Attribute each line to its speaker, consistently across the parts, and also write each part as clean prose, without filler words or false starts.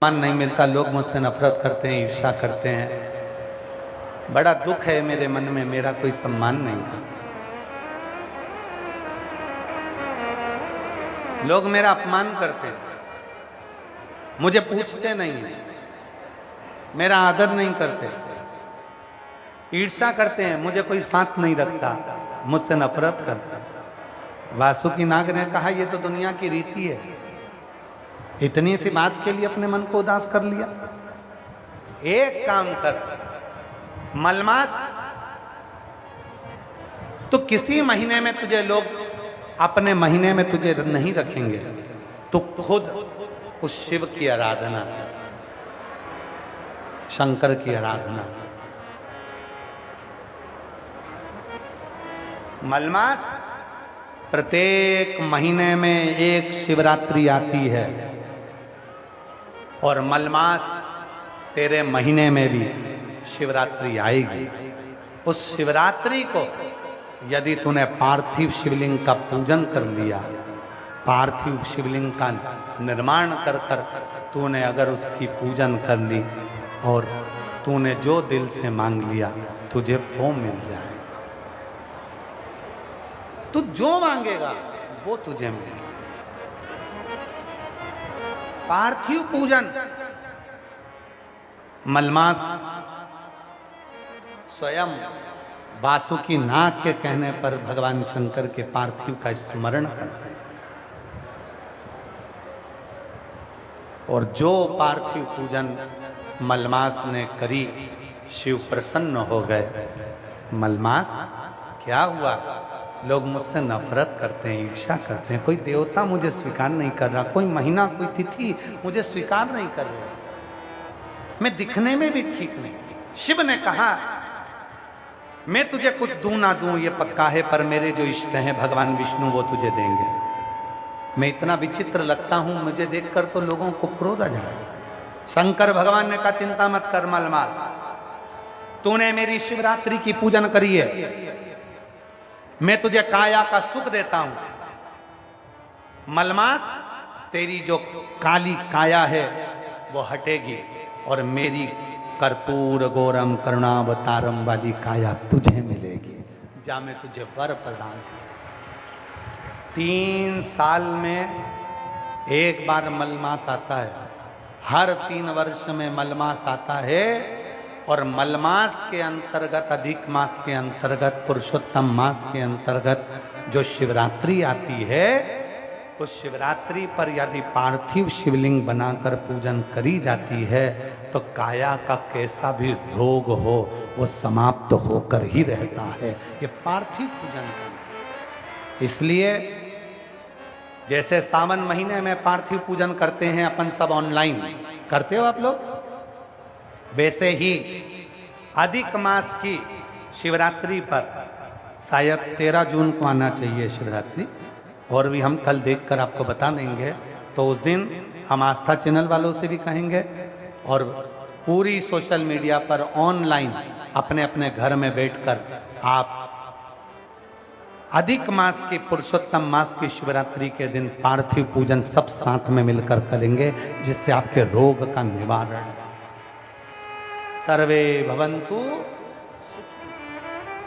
Speaker 1: सम्मान नहीं मिलता, लोग मुझसे नफरत करते हैं, ईर्ष्या करते हैं। बड़ा दुख है मेरे मन में, मेरा कोई सम्मान नहीं करता। लोग मेरा अपमान करते हैं, मुझे पूछते नहीं हैं, मेरा आदर नहीं करते, ईर्ष्या करते हैं, मुझे कोई साथ नहीं रखता, मुझसे नफरत करता। वासुकी नाग ने कहा यह तो दुनिया की रीति है। इतनी सी बात के लिए अपने मन को उदास कर लिया। एक काम कर, मलमास, तो किसी महीने में तुझे लोग अपने महीने में तुझे नहीं रखेंगे, तो खुद उस शिव की आराधना, शंकर की आराधना। मलमास, प्रत्येक महीने में एक शिवरात्रि आती है और मलमास तेरे महीने में भी शिवरात्रि आएगी। उस शिवरात्रि को यदि तूने पार्थिव शिवलिंग का पूजन कर लिया, पार्थिव शिवलिंग का निर्माण कर कर तूने अगर उसकी पूजन कर ली और तूने जो दिल से मांग लिया तुझे वो मिल जाएगा। तू जो मांगेगा वो तुझे मिलेगा। पार्थिव पूजन, मलमास स्वयं वासुकी नाग के कहने पर भगवान शंकर के पार्थिव का स्मरण करते हैं और जो पार्थिव पूजन मलमास ने करी, शिव प्रसन्न हो गए। मलमास, क्या हुआ? लोग मुझसे नफरत करते हैं, ईर्ष्या करते हैं, कोई देवता मुझे स्वीकार नहीं कर रहा, कोई महीना, कोई तिथि मुझे स्वीकार नहीं कर रहे, मैं दिखने में भी ठीक नहीं। शिव ने कहा मैं तुझे कुछ दूं ना दूं ये पक्का है, पर मेरे जो इष्ट हैं भगवान विष्णु वो तुझे देंगे। मैं इतना विचित्र लगता हूं, मुझे देखकर तो लोगों को क्रोध आ जाए। शंकर भगवान ने कहा चिंता मत कर मलमास, तूने मेरी शिवरात्रि की पूजन करी है, मैं तुझे काया का सुख देता हूं। मलमास, तेरी जो काली काया है वो हटेगी और मेरी कर्पूर गौरम करुणावतारम वाली काया तुझे मिलेगी। जा, मैं तुझे वर प्रदान करूं। 3 साल में एक बार मलमास आता है, हर 3 वर्ष में मलमास आता है और मलमास के अंतर्गत, अधिक मास के अंतर्गत, पुरुषोत्तम मास के अंतर्गत जो शिवरात्रि आती है, उस शिवरात्रि पर यदि पार्थिव शिवलिंग बनाकर पूजन करी जाती है तो काया का कैसा भी रोग हो वो समाप्त होकर ही रहता है। ये पार्थिव पूजन है। इसलिए जैसे सावन महीने में पार्थिव पूजन करते हैं अपन सब, ऑनलाइन करते हो आप लोग, वैसे ही अधिक मास की शिवरात्रि पर शायद 13 जून को आना चाहिए शिवरात्रि, और भी हम कल देखकर आपको बता देंगे। तो उस दिन हम आस्था चैनल वालों से भी कहेंगे और पूरी सोशल मीडिया पर ऑनलाइन अपने अपने घर में बैठकर आप अधिक मास की, पुरुषोत्तम मास की शिवरात्रि के दिन पार्थिव पूजन सब साथ में मिलकर करेंगे, जिससे आपके रोग का निवारण। सर्वे भवन्तु,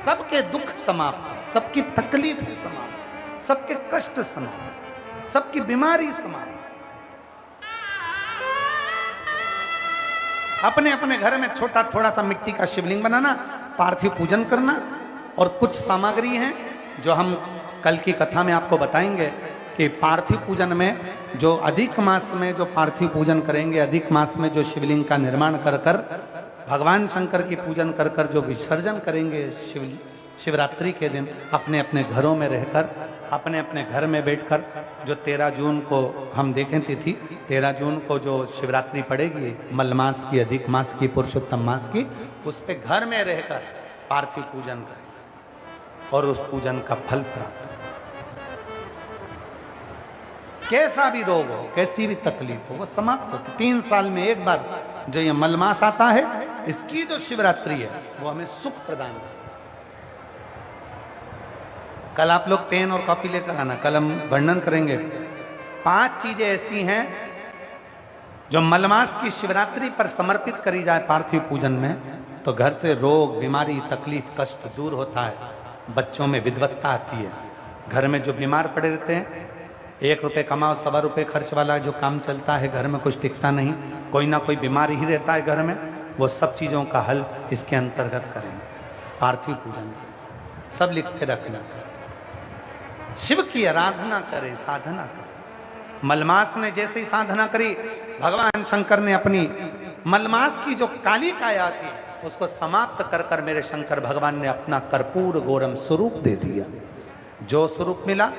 Speaker 1: सबके दुख समाप्त, सबकी तकलीफ समाप्त, सबके कष्ट समाप्त, सबकी बीमारी समाप्त। अपने अपने घर में छोटा थोड़ा सा मिट्टी का शिवलिंग बनाना, पार्थिव पूजन करना, और कुछ सामग्री हैं जो हम कल की कथा में आपको बताएंगे कि पार्थिव पूजन में जो अधिक मास में जो पार्थिव पूजन करेंगे, अधिक मास में जो शिवलिंग का निर्माण कर कर भगवान शंकर की पूजन कर कर जो विसर्जन करेंगे शिवरात्रि के दिन, अपने अपने घरों में रहकर, अपने अपने घर में बैठकर, जो 13 जून को हम देखें तिथि, 13 जून को जो शिवरात्रि पड़ेगी, मलमास की, अधिक मास की, पुरुषोत्तम मास की, उस पे घर में रहकर पार्थिव पूजन करें और उस पूजन का फल प्राप्त करें। कैसा भी रोग हो, कैसी भी तकलीफ हो, वो समाप्त हो। 3 साल में एक बार जो ये मलमास आता है, इसकी जो शिवरात्रि है वो हमें सुख प्रदान करती है। कल आप लोग पेन और कॉपी लेकर आना, कल हम वर्णन करेंगे। 5 चीजें ऐसी हैं जो मलमास की शिवरात्रि पर समर्पित करी जाए पार्थिव पूजन में, तो घर से रोग, बीमारी, तकलीफ, कष्ट दूर होता है। बच्चों में विद्वत्ता आती है। घर में जो बीमार पड़े रहते हैं, 1 रुपये कमाओ 1.25 रुपये खर्च वाला जो काम चलता है, घर में कुछ टिकता नहीं, कोई ना कोई बीमारी ही रहता है घर में, वो सब चीज़ों का हल इसके अंतर्गत करेंगे। पार्थिव पूजन सब लिख के रखना। शिव की आराधना करे, साधना करे। मलमास ने जैसे ही साधना करी, भगवान शंकर ने अपनी मलमास की जो काली काया थी उसको समाप्त कर कर मेरे शंकर भगवान ने अपना कर्पूर गौरम स्वरूप दे दिया। जो स्वरूप मिला,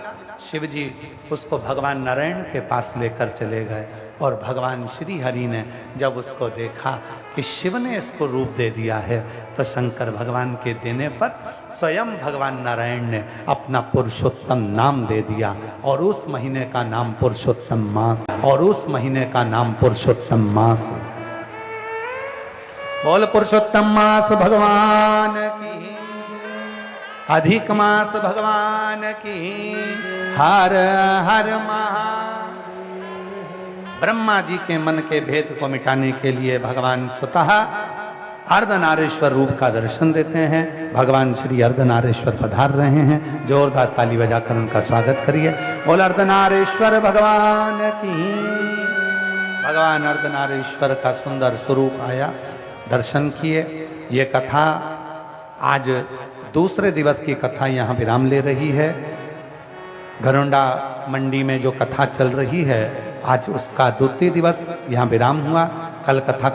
Speaker 1: शिव जी उसको भगवान नारायण के पास लेकर चले गए। और भगवान श्री हरि ने जब उसको देखा कि शिव ने इसको रूप दे दिया है, तो शंकर भगवान के देने पर स्वयं भगवान नारायण ने अपना पुरुषोत्तम नाम दे दिया। और उस महीने का नाम पुरुषोत्तम मास, और उस महीने का नाम पुरुषोत्तम मास। बोल पुरुषोत्तम मास भगवान की, अधिक मास भगवान की, हर हर महा। ब्रह्मा जी के मन के भेद को मिटाने के लिए भगवान स्वतः अर्धनारेश्वर रूप का दर्शन देते हैं। भगवान श्री अर्धनारेश्वर पधार रहे हैं। जोरदार ताली बजाकर उनका स्वागत करिए। बोल अर्धनारेश्वर भगवान की। भगवान अर्धनारेश्वर का सुंदर स्वरूप आया, दर्शन किए। ये कथा आज दूसरे दिवस की कथा यहाँ विराम ले रही है। घरोंडा मंडी में जो कथा चल रही है, आज उसका द्वितीय दिवस यहाँ विराम हुआ। कल कथा